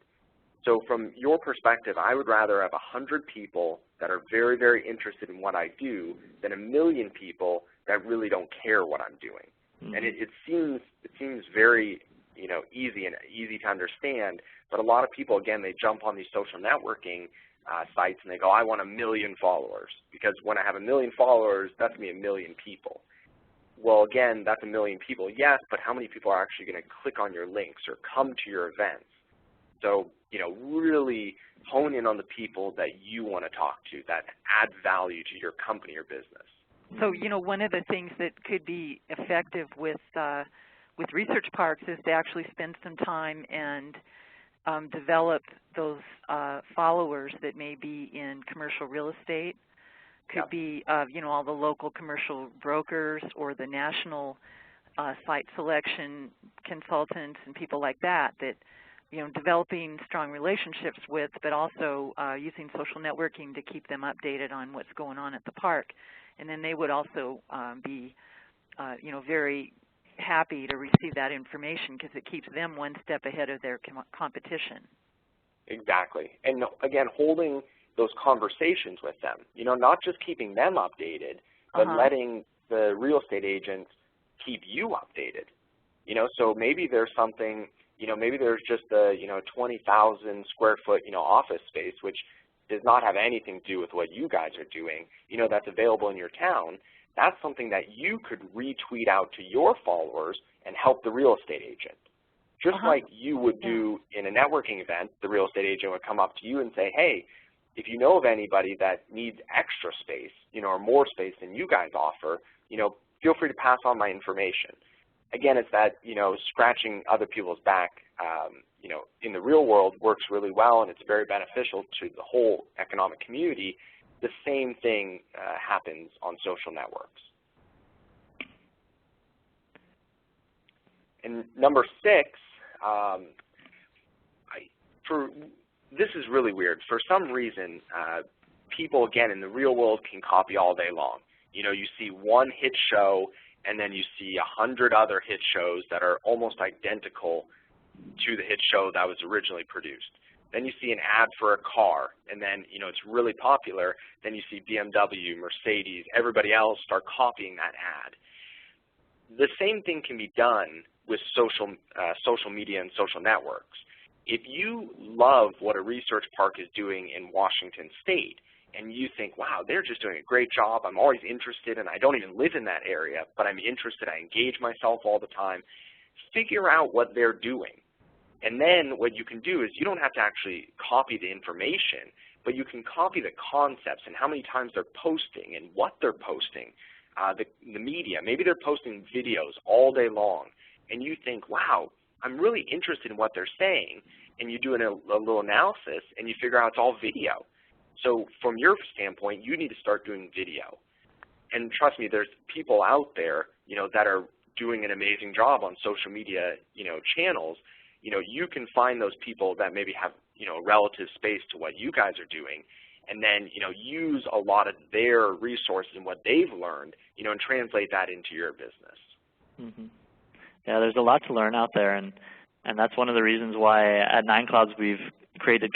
So from your perspective, I would rather have 100 people that are very, very interested in what I do than 1 million people that really don't care what I'm doing. Mm-hmm. And it seems very, easy to understand, but a lot of people, again, they jump on these social networking sites and they go, I want 1 million followers, because when I have 1 million followers, that's going to be 1 million people. Well, again, that's 1 million people, yes, but how many people are actually going to click on your links or come to your events? So, really hone in on the people that you want to talk to, that add value to your company or business. So, one of the things that could be effective with research parks is to actually spend some time and develop those followers that may be in commercial real estate, could be, all the local commercial brokers or the national site selection consultants and people like that, developing strong relationships with, but also using social networking to keep them updated on what's going on at the park. And then they would also be, very happy to receive that information because it keeps them one step ahead of their competition. Exactly. And again, holding those conversations with them, not just keeping them updated, but letting the real estate agents keep you updated. So maybe there's something, maybe there's just a, 20,000 square foot, office space, which does not have anything to do with what you guys are doing, that's available in your town. That's something that you could retweet out to your followers and help the real estate agent. Just like you would do in a networking event, the real estate agent would come up to you and say, hey, if you know of anybody that needs extra space, or more space than you guys offer, feel free to pass on my information. Again, it's that, scratching other people's back, in the real world works really well, and it's very beneficial to the whole economic community. The same thing happens on social networks. And number 6, this is really weird. For some reason, people, again, in the real world can copy all day long. You see one hit show, and then you see 100 other hit shows that are almost identical to the hit show that was originally produced. Then you see an ad for a car, and then, it's really popular. Then you see BMW, Mercedes, everybody else start copying that ad. The same thing can be done with social media and social networks. If you love what a research park is doing in Washington State, and you think, wow, they're just doing a great job, I'm always interested, and I don't even live in that area, but I'm interested, I engage myself all the time, figure out what they're doing. And then what you can do is you don't have to actually copy the information, but you can copy the concepts and how many times they're posting and what they're posting, the media. Maybe they're posting videos all day long, and you think, wow, I'm really interested in what they're saying, and you do a little analysis, and you figure out it's all video. So from your standpoint, you need to start doing video. And trust me, there's people out there, that are doing an amazing job on social media, channels. You can find those people that maybe have, relative space to what you guys are doing, and then, use a lot of their resources and what they've learned, and translate that into your business. Mm-hmm. Yeah, there's a lot to learn out there, and that's one of the reasons why at 9Clouds we've created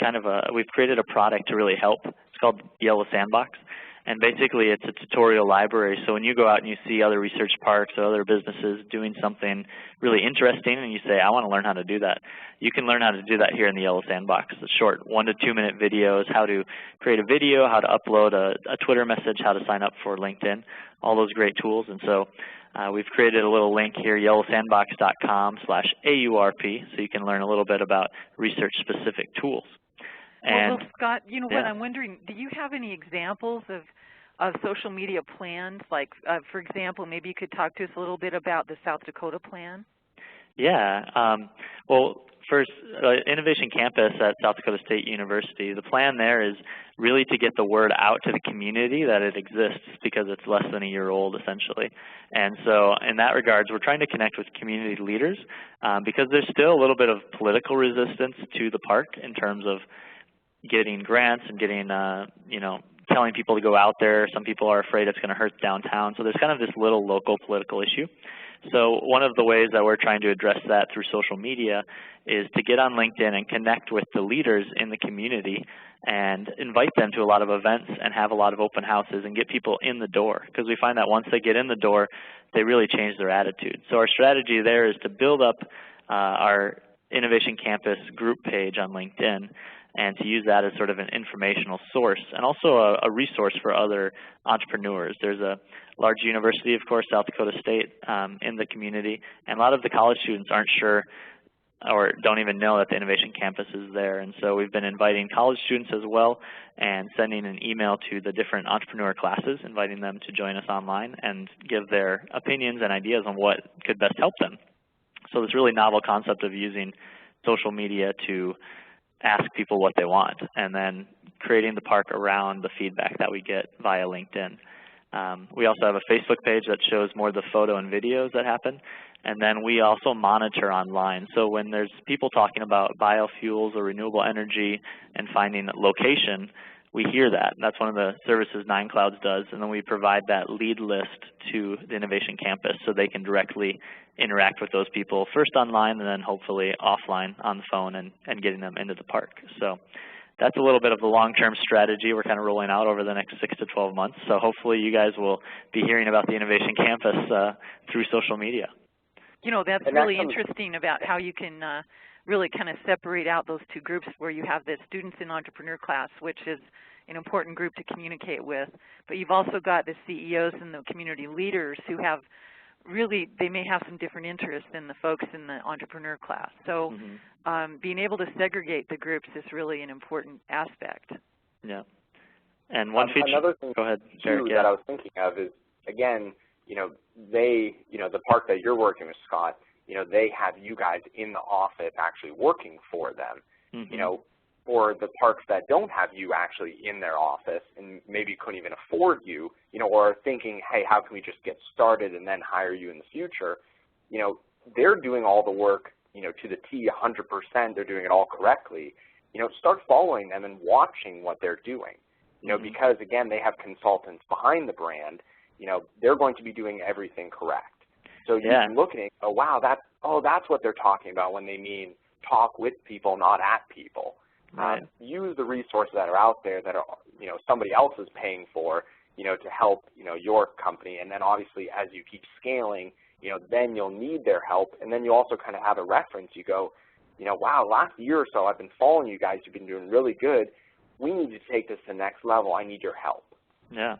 a product to really help. It's called Yellow Sandbox. And basically it's a tutorial library, so when you go out and you see other research parks or other businesses doing something really interesting and you say, I want to learn how to do that, you can learn how to do that here in the Yellow Sandbox. It's short 1 to 2 minute videos, how to create a video, how to upload a Twitter message, how to sign up for LinkedIn, all those great tools. And so we've created a little link here, yellowsandbox.com/AURP, so you can learn a little bit about research-specific tools. Well, Scott, what I'm wondering, do you have any examples of social media plans? Like, for example, maybe you could talk to us a little bit about the South Dakota plan? Yeah. Well, first, Innovation Campus at South Dakota State University, the plan there is really to get the word out to the community that it exists, because it's less than a year old, essentially. And so in that regards, we're trying to connect with community leaders because there's still a little bit of political resistance to the park in terms of getting grants and getting, telling people to go out there. Some people are afraid it's going to hurt downtown. So there's kind of this little local political issue. So one of the ways that we're trying to address that through social media is to get on LinkedIn and connect with the leaders in the community and invite them to a lot of events and have a lot of open houses and get people in the door, because we find that once they get in the door, they really change their attitude. So our strategy there is to build up our Innovation Campus group page on LinkedIn and to use that as sort of an informational source and also a resource for other entrepreneurs. There's a large university, of course, South Dakota State, in the community, and a lot of the college students aren't sure or don't even know that the Innovation Campus is there. And so we've been inviting college students as well and sending an email to the different entrepreneur classes, inviting them to join us online and give their opinions and ideas on what could best help them. So this really novel concept of using social media to ask people what they want, and then creating the park around the feedback that we get via LinkedIn. We also have a Facebook page that shows more of the photo and videos that happen, and then we also monitor online. So when there's people talking about biofuels or renewable energy and finding location, we hear that. That's one of the services 9Clouds does, and then we provide that lead list to the Innovation Campus so they can directly interact with those people, first online and then hopefully offline on the phone and getting them into the park. So that's a little bit of the long-term strategy we're kind of rolling out over the next 6 to 12 months. So hopefully you guys will be hearing about the Innovation Campus through social media. That's really interesting about how you can really kind of separate out those two groups, where you have the students in entrepreneur class, which is an important group to communicate with, but you've also got the CEOs and the community leaders who have really, they may have some different interests than the folks in the entrepreneur class. So being able to segregate the groups is really an important aspect. Yeah. And one feature, another thing go ahead, too, that I was thinking of is, again, the park that you're working with, Scott, they have you guys in the office actually working for them. Or the parks that don't have you actually in their office and maybe couldn't even afford you, or are thinking, hey, how can we just get started and then hire you in the future? They're doing all the work, to the T 100%. They're doing it all correctly. Start following them and watching what they're doing. Because again, they have consultants behind the brand. They're going to be doing everything correct. So you can look at it and go, wow, that's what they're talking about when they mean talk with people, not at people. Use the resources that are out there that are, somebody else is paying for, to help, your company. And then obviously as you keep scaling, then you'll need their help. And then you also kind of have a reference. You go, wow, last year or so I've been following you guys. You've been doing really good. We need to take this to the next level. I need your help. Yeah.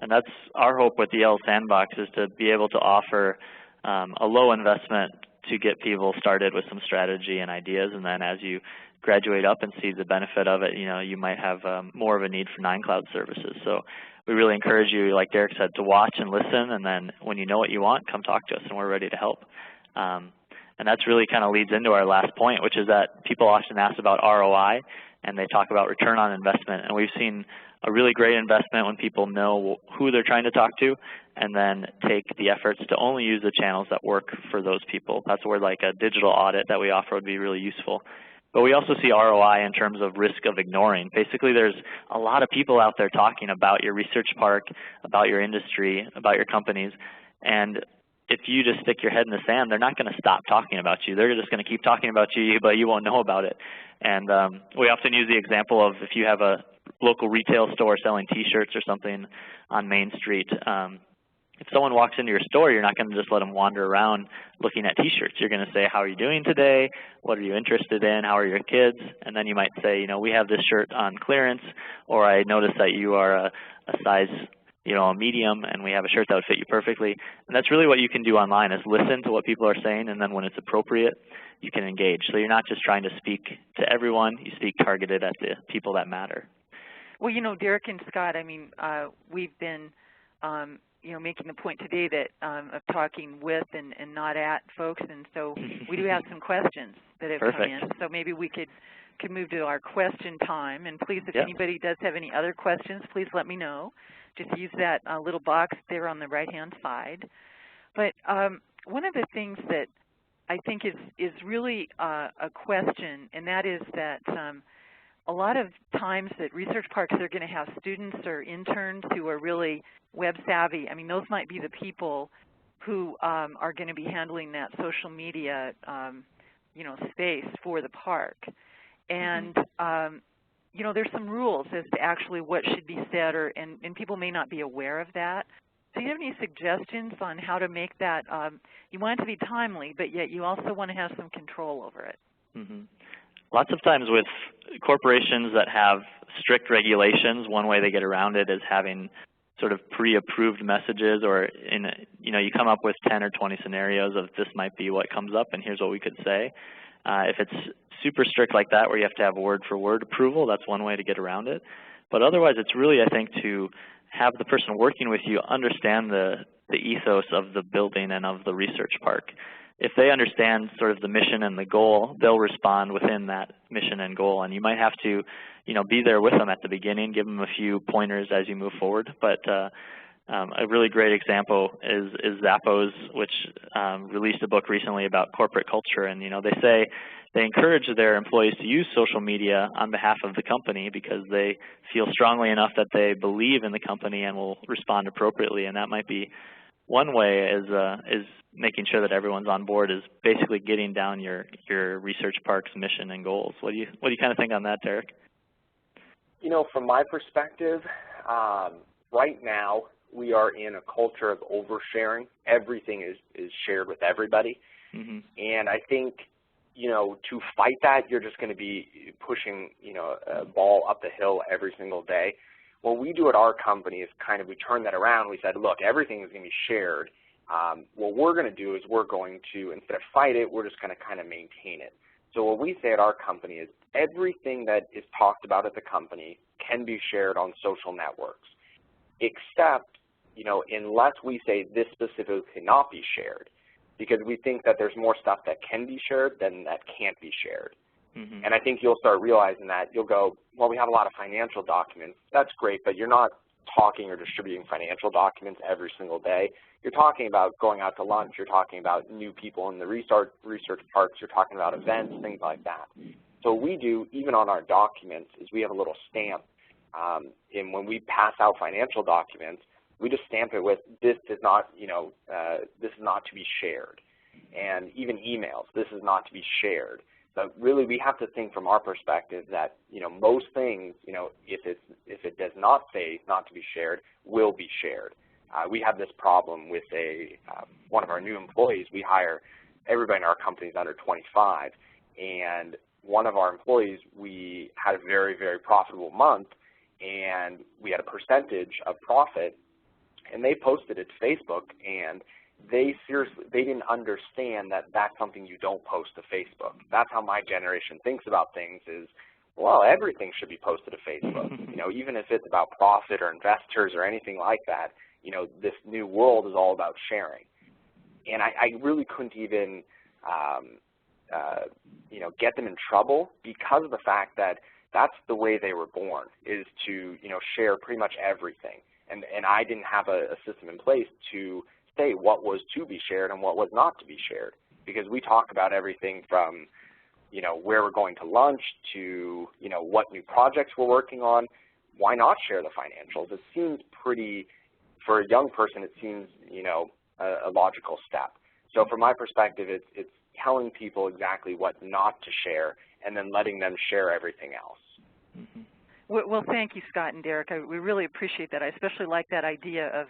And that's our hope with the Yellow Sandbox, is to be able to offer a low investment to get people started with some strategy and ideas, and then as you graduate up and see the benefit of it, you might have more of a need for 9Cloud services. So we really encourage you, like Derek said, to watch and listen, and then when you know what you want, come talk to us and we're ready to help. And that's really kind of leads into our last point, which is that people often ask about ROI, and they talk about return on investment. And we've seen a really great investment when people know who they're trying to talk to and then take the efforts to only use the channels that work for those people. That's where like a digital audit that we offer would be really useful. But we also see ROI in terms of risk of ignoring. Basically, there's a lot of people out there talking about your research park, about your industry, about your companies, and if you just stick your head in the sand, they're not going to stop talking about you. They're just going to keep talking about you, but you won't know about it. And we often use the example of if you have a local retail store selling T-shirts or something on Main Street, if someone walks into your store, you're not going to just let them wander around looking at T-shirts. You're going to say, how are you doing today? What are you interested in? How are your kids? And then you might say, we have this shirt on clearance, or I noticed that you are a size, a medium, and we have a shirt that would fit you perfectly. And that's really what you can do online is listen to what people are saying, and then when it's appropriate, you can engage. So you're not just trying to speak to everyone. You speak targeted at the people that matter. Well, Derek and Scott, we've been making the point today that of talking with and not at folks, and so we do have some questions that have come in. So maybe we could move to our question time. And please, if anybody does have any other questions, please let me know. Just use that little box there on the right-hand side. But one of the things that I think is really a question, and that is that a lot of times at research parks they're going to have students or interns who are really web savvy. Those might be the people who are going to be handling that social media, space for the park. And there's some rules as to actually what should be said, and people may not be aware of that. Do you have any suggestions on how to make that? You want it to be timely, but yet you also want to have some control over it. Lots of times with corporations that have strict regulations, one way they get around it is having sort of pre-approved messages, or you come up with 10 or 20 scenarios of this might be what comes up, and here's what we could say. If it's super strict like that, where you have to have word-for-word approval, that's one way to get around it. But otherwise, it's really, I think, to have the person working with you understand the ethos of the building and of the research park. If they understand sort of the mission and the goal, they'll respond within that mission and goal. And you might have to, be there with them at the beginning, give them a few pointers as you move forward. But a really great example is Zappos, which released a book recently about corporate culture. And, they say they encourage their employees to use social media on behalf of the company because they feel strongly enough that they believe in the company and will respond appropriately. And that might be one way is making sure that everyone's on board, is basically getting down your research park's mission and goals. What do you kind of think on that, Derek? From my perspective, right now we are in a culture of oversharing. Everything is shared with everybody. And I think, to fight that, you're just going to be pushing, a ball up the hill every single day. What we do at our company is we turn that around. We said, look, everything is going to be shared. What we're going to do is we're going to, instead of fight it, we're just going to kind of maintain it. So what we say at our company is everything that is talked about at the company can be shared on social networks, except, unless we say this specifically cannot be shared, because we think that there's more stuff that can be shared than that can't be shared. And I think you'll start realizing that. You'll go, well, we have a lot of financial documents. That's great, but you're not talking or distributing financial documents every single day. You're talking about going out to lunch. You're talking about new people in the research parks. You're talking about events, things like that. So what we do, even on our documents, is we have a little stamp. And when we pass out financial documents, we just stamp it with, this is not, this is not to be shared. And even emails, this is not to be shared. But really, we have to think from our perspective that, most things, if it does not say not to be shared, will be shared. We have this problem with one of our new employees. We hire everybody in our company is under 25, and one of our employees, we had a very, very profitable month, and we had a percentage of profit, and they posted it to Facebook, and they didn't understand that that's something you don't post to Facebook. That's how my generation thinks about things is, well, everything should be posted to Facebook. Even if it's about profit or investors or anything like that, this new world is all about sharing. And I really couldn't even get them in trouble because of the fact that that's the way they were born, is to share pretty much everything. And I didn't have a system in place to say what was to be shared and what was not to be shared, because we talk about everything from where we're going to lunch to what new projects we're working on. Why not share the financials? It seems pretty, for a young person, it seems a logical step. So from my perspective, it's telling people exactly what not to share and then letting them share everything else. Mm-hmm. Well, thank you, Scott and Derek. We really appreciate that. I especially like that idea of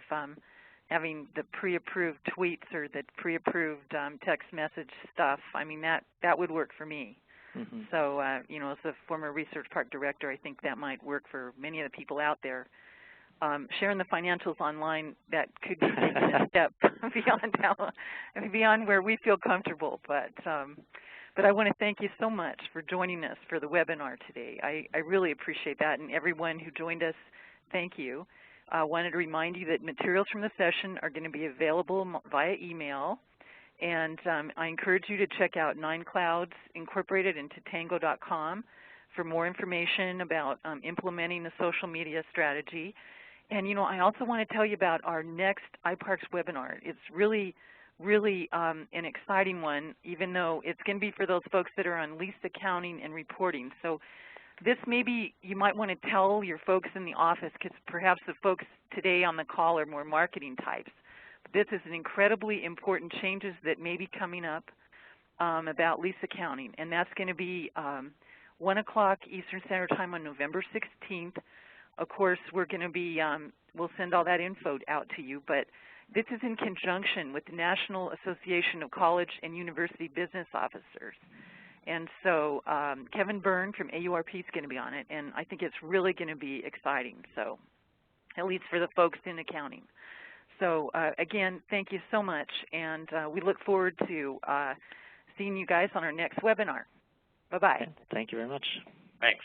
having the pre-approved tweets or the pre-approved text message stuff. I mean, that would work for me. Mm-hmm. So, as a former research park director, I think that might work for many of the people out there. Sharing the financials online, that could be taking a step beyond where we feel comfortable. But I want to thank you so much for joining us for the webinar today. I really appreciate that, and everyone who joined us, thank you. I wanted to remind you that materials from the session are going to be available via email, and I encourage you to check out 9Clouds Incorporated and Tatango.com for more information about implementing the social media strategy. And, I also want to tell you about our next iParks webinar. It's really an exciting one, even though it's going to be for those folks that are on lease accounting and reporting. So this maybe you might want to tell your folks in the office, because perhaps the folks today on the call are more marketing types. But this is an incredibly important changes that may be coming up about lease accounting, and that's going to be 1 o'clock Eastern Standard Time on November 16th. Of course, we're going to be, we'll send all that info out to you, but this is in conjunction with the National Association of College and University Business Officers. And so Kevin Byrne from AURP is going to be on it, and I think it's really going to be exciting, so at least for the folks in accounting. So again, thank you so much, and we look forward to seeing you guys on our next webinar. Bye-bye. Okay. Thank you very much. Thanks.